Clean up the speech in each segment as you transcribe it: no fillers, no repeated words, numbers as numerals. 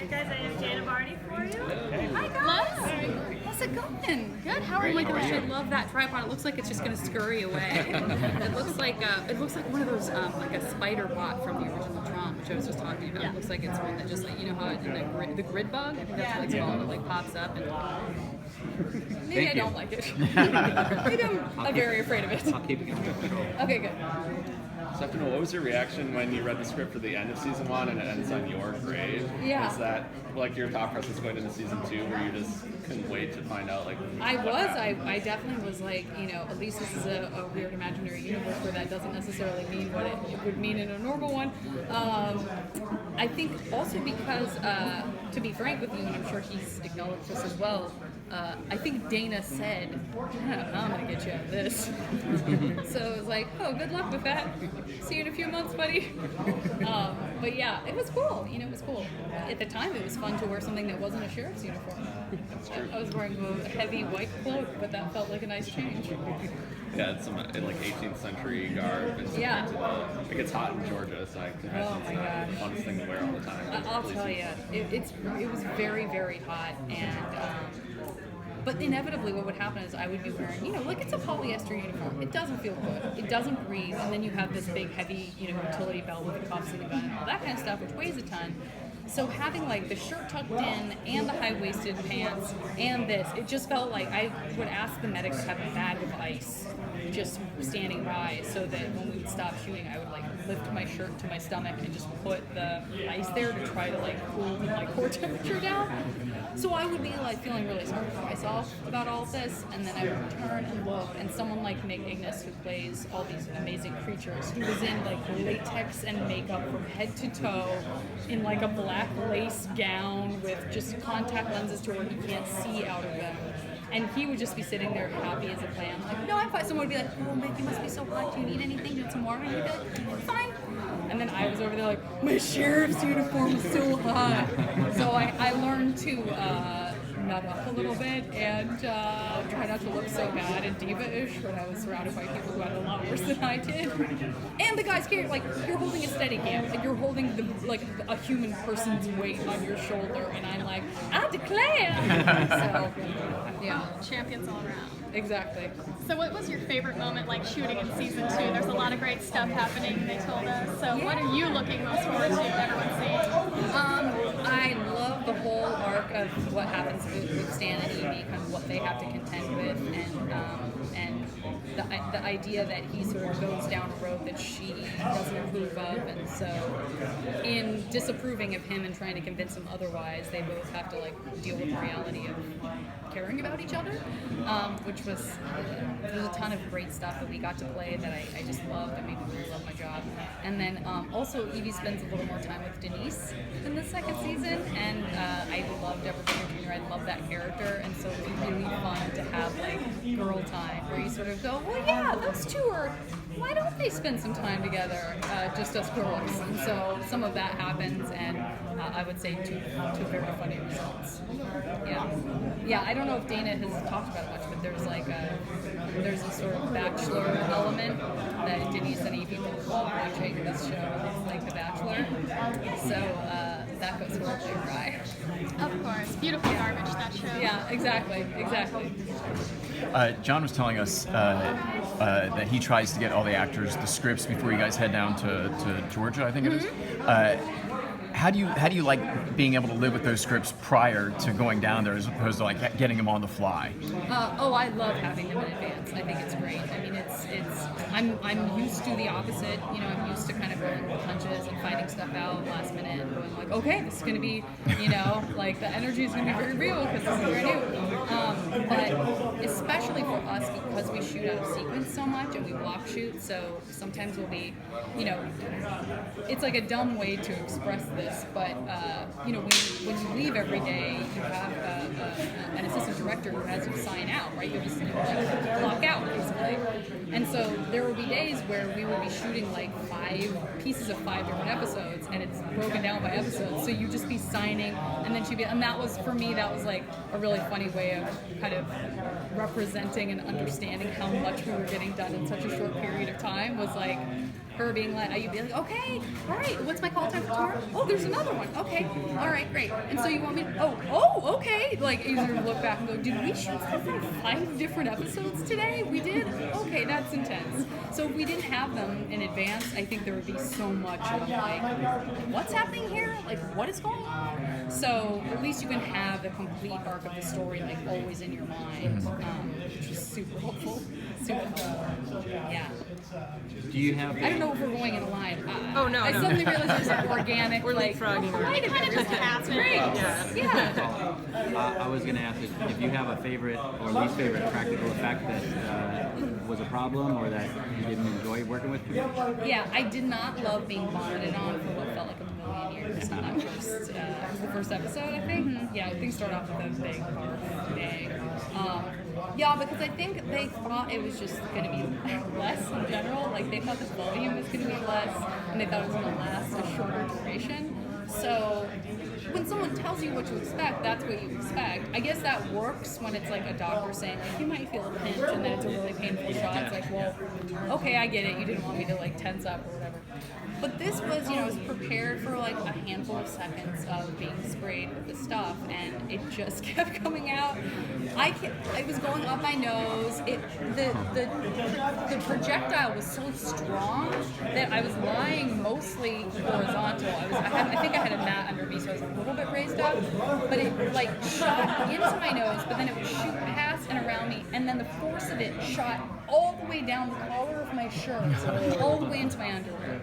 guys, I have Jana Varney for you. Hi guys! How's it going? Good. How are you? Oh my gosh, I love that tripod. It looks like it's just gonna scurry away. It looks like one of those like a spider bot from the original Tron, which I was just talking about. Yeah. It looks like it's one that just like how in the grid bug. I think that's what it's called. It like pops up and maybe I don't like it. Maybe I'm very afraid of it. I'll keep it under control. Okay, good. So, what was your reaction when you read the script for the end of season 1 and it ends on your grave? Yeah. Was that like your thought process going into season 2 where you just couldn't wait to find out I definitely was like, at least this is a weird imaginary universe where that doesn't necessarily mean what it would mean in a normal one. I think also because, to be frank with you, and I'm sure he's acknowledged this as well, I think Dana said, I'm going to get you out of this. So it was like, oh, good luck with that. See you in a few months, buddy. But yeah, it was cool. It was cool. At the time, it was fun to wear something that wasn't a sheriff's uniform. I was wearing a heavy white cloak, but that felt like a nice change. Yeah, it's some like 18th century garb. And it gets hot in Georgia, so I can imagine it's the funnest thing to wear all the time. I'll tell you, it was very, very hot, and but inevitably what would happen is I would be wearing, like it's a polyester uniform. It doesn't feel good. It doesn't breathe, and then you have this big, heavy, utility belt with the cuffs and the gun and all that kind of stuff, which weighs a ton. So having like the shirt tucked in and the high-waisted pants and this, it just felt like I would ask the medics to have a bag of ice just standing by so that when we would stop shooting, I would like lift my shirt to my stomach and just put the ice there to try to like cool my core temperature down. So I would be like feeling really sorry for myself about all of this, and then I would turn and look, and someone like Nick Ignis, who plays all these amazing creatures, who was in like latex and makeup from head to toe, in like a black lace gown with just contact lenses to where he can't see out of them. And he would just be sitting there happy as a clam, like, no, I'm fine. Someone would be like, oh, Mick, you must be so hot. Do you need anything? Do you want some more? And he'd be like, fine. And then I was over there like, my sheriff's uniform is so hot. So I learned to nut up a little bit and try not to look so bad and diva-ish when I was surrounded by people who had a lot worse than I did. And the guys carry, like, you're holding a Steadicam, like you're holding a human person's weight on your shoulder, and I'm like, I declare. So, yeah. Champions all around. Exactly. So what was your favorite moment like shooting in season 2? There's a lot of great stuff happening, they told us. So what are you looking most forward to everyone seeing? I love the whole arc of what happens with Stan and Evie, kind of what they have to contend with, and the idea that he sort of goes down a road that she doesn't approve of, and so in disapproving of him and trying to convince him otherwise, they both have to like deal with the reality of caring about each other, which was there's a ton of great stuff that we got to play that I just loved. That made me really love my job. And then also Evie spends a little more time with Denise in the second season, and I loved Deborah Jr. I love that character, and so it was really fun to have like girl time where you sort of go, well, yeah, those two are. Why don't they spend some time together, just us girls? And so some of that happens, and I would say two very funny results. Yeah. I don't know if Dana has talked about it much, but there's a sort of bachelor element that Denise and Evie both love watching this show. It's like The Bachelor, so that goes horribly awry. Of course. Beautiful garbage, that show. Yeah, exactly. John was telling us that he tries to get all the actors the scripts before you guys head down to Georgia, I think it is. How do you like being able to live with those scripts prior to going down there as opposed to like getting them on the fly? I love having them in advance. I think it's great. I mean, I'm used to the opposite. I'm used to kind of rolling with punches and finding stuff out last minute and going like, okay, this is going to be, like the energy is going to be very real because this is very new. But especially for us, because we shoot out of sequence so much and we block shoot, so sometimes we'll be, it's like a dumb way to express this, but when you leave every day, you have an assistant director who has you sign out, right? You just clock out basically. And so there will be days where we will be shooting like 5 pieces of 5 different episodes, and it's broken down by episodes. So you just be signing, and then and that was for me. That was like a really funny way of kind of representing and understanding how much we were getting done in such a short period of time. Was like her being like, you'd be like, okay, all right, what's my call time for tomorrow? Oh, there's another one. Okay, all right, great. And so you want me to, oh, okay. Like, you sort of look back and go, did we shoot stuff from 5 different episodes today? We did? Okay, that's intense. So if we didn't have them in advance, I think there would be so much of like, what's happening here? Like, what is going on? So at least you can have the complete arc of the story like always in your mind, which is super helpful. Super helpful. Yeah. Do you have? I don't know if we're going in line. Oh, no, I no. suddenly realized there's an organic. We're like, leapfrogging. It kind of just happens. Great. Yeah. Yeah. I was going to ask if you have a favorite or least favorite practical effect that was a problem or that you didn't enjoy working with people. Yeah, I did not love being vomited on for what felt like a million years on that the first episode, I think. Yeah, things start off with a big barf bang. Yeah, because I think they thought it was just going to be less in general. Like, they thought the volume was going to be less, and they thought it was going to last a shorter duration. So when someone tells you what to expect, that's what you expect. I guess that works when it's like a doctor saying, like, you might feel a pinch, and then it's a really painful shot. It's like, well, okay, I get it. You didn't want me to like tense up or whatever. But this was, I was prepared for like a handful of seconds of being sprayed with the stuff, and it just kept coming out. It was going up my nose. The projectile was so strong that I was lying mostly horizontal. I think I had a mat under me, so I was a little bit raised up, but it like shot into my nose, but then it would shoot past and around me, and then the force of it shot all the way down the collar of my shirt, all the way into my underwear.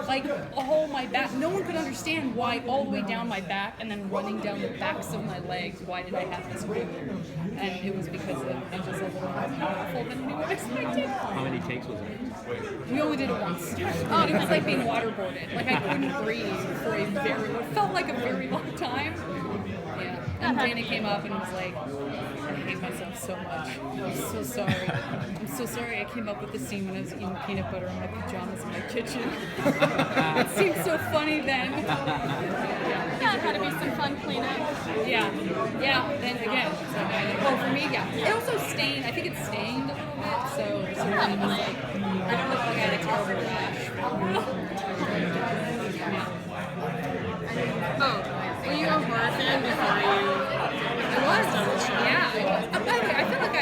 Like, all my back. No one could understand why all the way down my back and then running down the backs of my legs. Why did I have this wound? And it was because it was a little more powerful than anyone expected. How many takes was it? We only did it once. It was like being waterboarded. Like, I couldn't breathe for what felt like a very long time. Yeah. And Dana came up and was like, I hate myself so much. I'm so sorry. I'm so sorry I came up with the scene when I was eating peanut butter in my pajamas in my kitchen. It seemed so funny then. Yeah, it had to be some fun cleanup. Yeah. Then again, well, for me, yeah. It also stained. I think it stained a little bit, so it was like, I don't look like I had a terrible rash. Oh, were you a horror fan before you? I was on the show. Yeah, I was. By the way, I feel like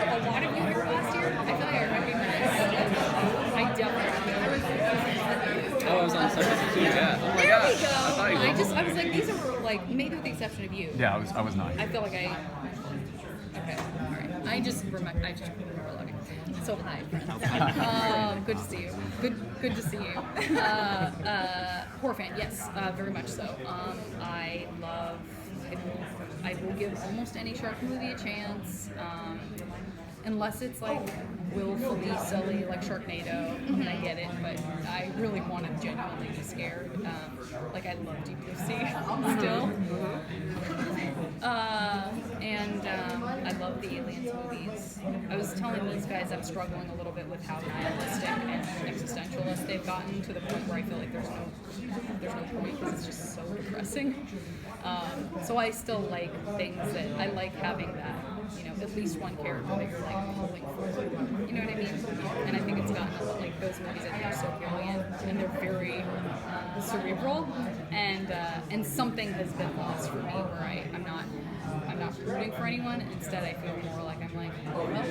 a lot of you here last year. I feel like I recognized. I definitely. Oh, I was on SDCC, yeah. Oh my There gosh. we go. I I was like, these are like, maybe with the exception of you. Yeah, I was not. I feel like okay, all right. I just remember looking. So hi, friends. Good to see you. Good to see you. Horror fan, yes, very much so. I will give almost any shark movie a chance, unless it's like willfully silly, like Sharknado. And I get it, but I really want to genuinely be scared. Like, I love Deep Blue Sea still. I love the Aliens movies. I was telling these guys I'm struggling a little bit with how nihilistic and existentialist they've gotten, to the point where I feel like there's no point because it's just so depressing. So I still like things that I like having that, at least one character that you're like pulling forward. You know what I mean? And I think it's gotten like those movies I think are so brilliant, and they're very cerebral, and something has been lost for me where I'm not rooting for anyone. Instead, I feel more like I'm like, oh well,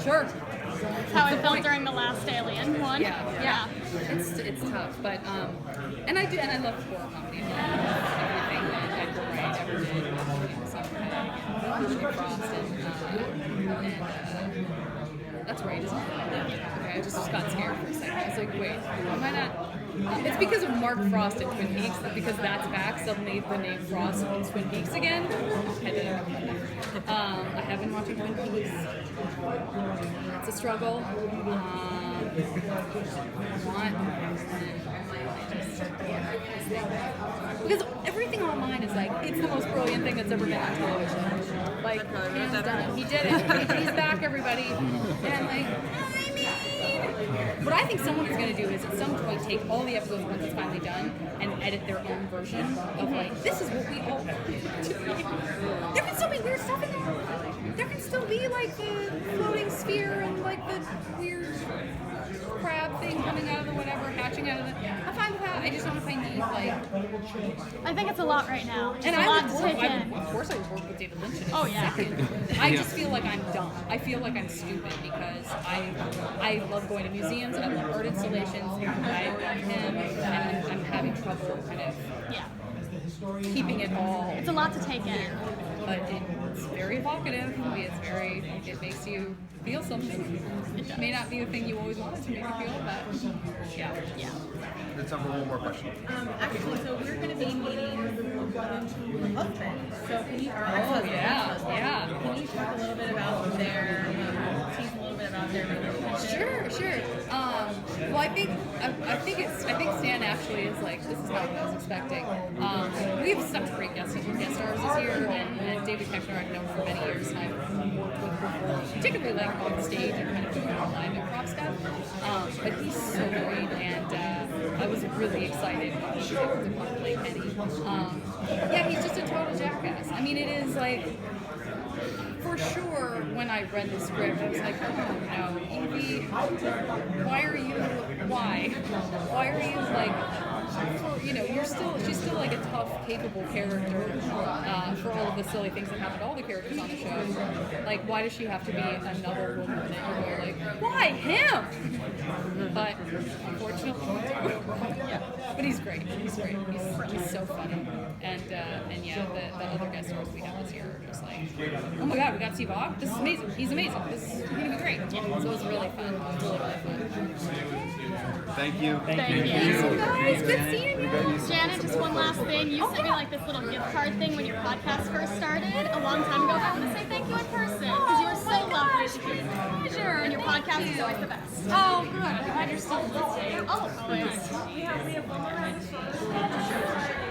sure. That's how I felt during the last Alien one. Yeah. It's tough, but and I love horror comedy. I love everything that Edgar Wright ever did. Frost and that's right, isn't it? Okay, I just got scared for a second. I was like, wait, am I not? It's because of Mark Frost in Twin Peaks, because that's back. Suddenly the name Frost in Twin Peaks again. I have been watching Twin Peaks. It's a struggle. Because everything online is like, it's the most brilliant thing that's ever been on television. Like, hands down. He did it. He's back, everybody. And I'm like, what I think someone is going to do is at some point take all the episodes once it's finally done and edit their own version of like, this is what we all want to be. There can still be weird stuff in there. There can still be like the floating sphere and like the weird crab thing coming out of the whatever, hatching out of the. I'm fine with that. I just don't know if I need like. I think it's a lot right now. It's And a I lot would to work. take in. Of course, I would work with David Lynch in a Oh, yeah. second. I just feel like I'm dumb. I feel like I'm stupid because I love going to museums. I love art installations. I love him, and I'm having trouble kind of Yeah. keeping it all. It's a lot to take in. But it's very evocative. It makes you feel something. It may not be the thing you always wanted to make you feel, but yeah. Yeah. There's time for one more question. Actually, so we're going to be meeting husbands. So can you, Oh yeah. can you talk a little bit about their, tease a little bit about their relationship? Sure. Well, I think Stan actually is like, this is not what I was expecting. We have such great guest stars this year, and David Keckner I've known for many years, and I've worked with before, particularly like on stage and kind of doing live improv stuff. But he's so great, and I was really excited when he was able to come play Kenny. Yeah, he's just a total jackass. I mean, it is like. For sure, when I read the script, I was like, oh no, Evie, why are you like, she's still like a tough, capable character for all of the silly things that happen to all the characters on the show. Like, why does she have to be another woman that you go like, why him? But unfortunately, but he's great. He's so funny. And yeah, the other guest stars we have this year are just like, oh my god, we got Steve Ogg. This is amazing. He's amazing. This is gonna be great. So it was really fun. It was really fun. Thank you. Thank you. Guys, good seeing you. Janet, just one last thing. You sent me like this little gift card thing when your podcast first started a long time ago. I want to say thank you in person because you were so lovely to be here. And your podcast is always the best. Oh, good. I'm glad you're still listening. Oh, always. We have one more round of